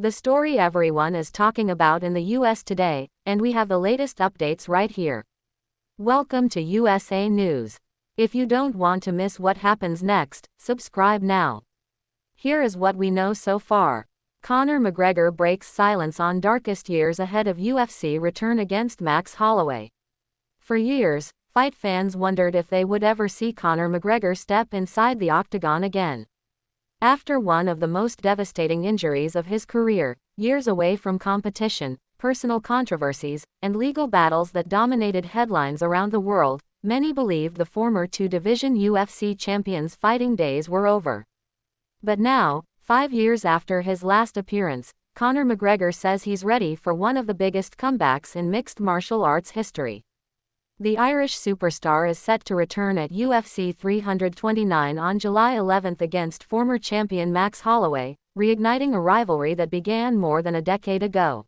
The story everyone is talking about in the US today, and we have the latest updates right here. Welcome to USA News. If you don't want to miss what happens next, subscribe now. Here is what we know so far. Conor McGregor breaks silence on darkest years ahead of UFC return against Max Holloway. For years, fight fans wondered if they would ever see Conor McGregor step inside the Octagon again. After one of the most devastating injuries of his career, years away from competition, personal controversies, and legal battles that dominated headlines around the world, many believed the former two-division UFC champion's fighting days were over. But now, 5 years after his last appearance, Conor McGregor says he's ready for one of the biggest comebacks in mixed martial arts history. The Irish superstar is set to return at UFC 329 on July 11 against former champion Max Holloway, reigniting a rivalry that began more than a decade ago.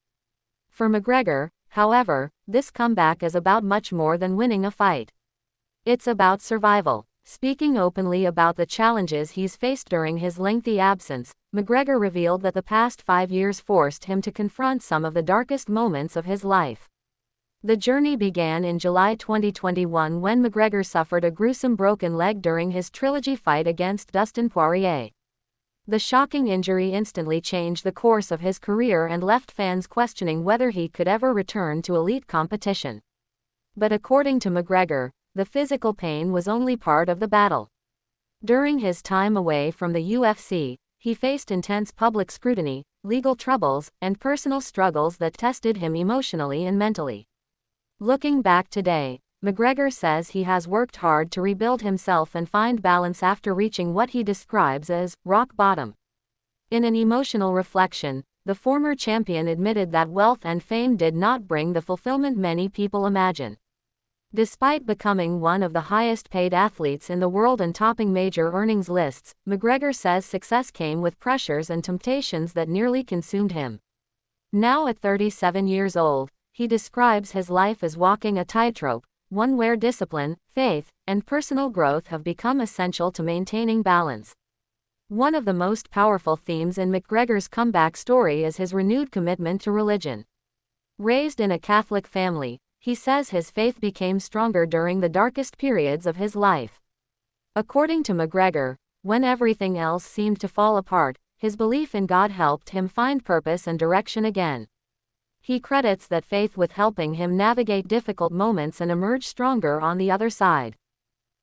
For McGregor, however, this comeback is about much more than winning a fight. It's about survival. Speaking openly about the challenges he's faced during his lengthy absence, McGregor revealed that the past 5 years forced him to confront some of the darkest moments of his life. The journey began in July 2021 when McGregor suffered a gruesome broken leg during his trilogy fight against Dustin Poirier. The shocking injury instantly changed the course of his career and left fans questioning whether he could ever return to elite competition. But according to McGregor, the physical pain was only part of the battle. During his time away from the UFC, he faced intense public scrutiny, legal troubles, and personal struggles that tested him emotionally and mentally. Looking back today, McGregor says he has worked hard to rebuild himself and find balance after reaching what he describes as rock bottom. In an emotional reflection, the former champion admitted that wealth and fame did not bring the fulfillment many people imagine. Despite becoming one of the highest-paid athletes in the world and topping major earnings lists, McGregor says success came with pressures and temptations that nearly consumed him. Now at 37 years old, he describes his life as walking a tightrope, one where discipline, faith, and personal growth have become essential to maintaining balance. One of the most powerful themes in McGregor's comeback story is his renewed commitment to religion. Raised in a Catholic family, he says his faith became stronger during the darkest periods of his life. According to McGregor, when everything else seemed to fall apart, his belief in God helped him find purpose and direction again. He credits that faith with helping him navigate difficult moments and emerge stronger on the other side.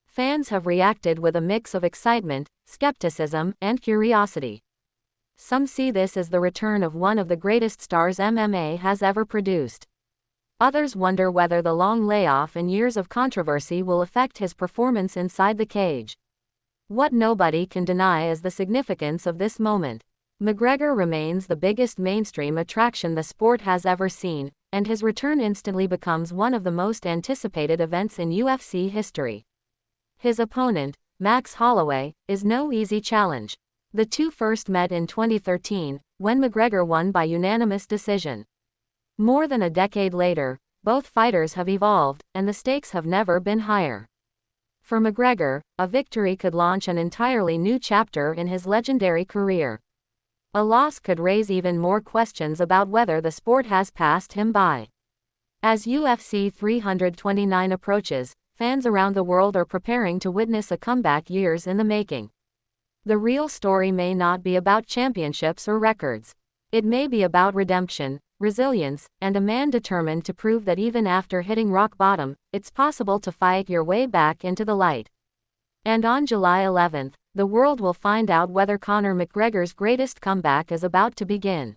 Fans have reacted with a mix of excitement, skepticism, and curiosity. Some see this as the return of one of the greatest stars MMA has ever produced. Others wonder whether the long layoff and years of controversy will affect his performance inside the cage. What nobody can deny is the significance of this moment. McGregor remains the biggest mainstream attraction the sport has ever seen, and his return instantly becomes one of the most anticipated events in UFC history. His opponent, Max Holloway, is no easy challenge. The two first met in 2013, when McGregor won by unanimous decision. More than a decade later, both fighters have evolved, and the stakes have never been higher. For McGregor, a victory could launch an entirely new chapter in his legendary career. A loss could raise even more questions about whether the sport has passed him by. As UFC 329 approaches, fans around the world are preparing to witness a comeback years in the making. The real story may not be about championships or records. It may be about redemption, resilience, and a man determined to prove that even after hitting rock bottom, it's possible to fight your way back into the light. And on July 11, the world will find out whether Conor McGregor's greatest comeback is about to begin.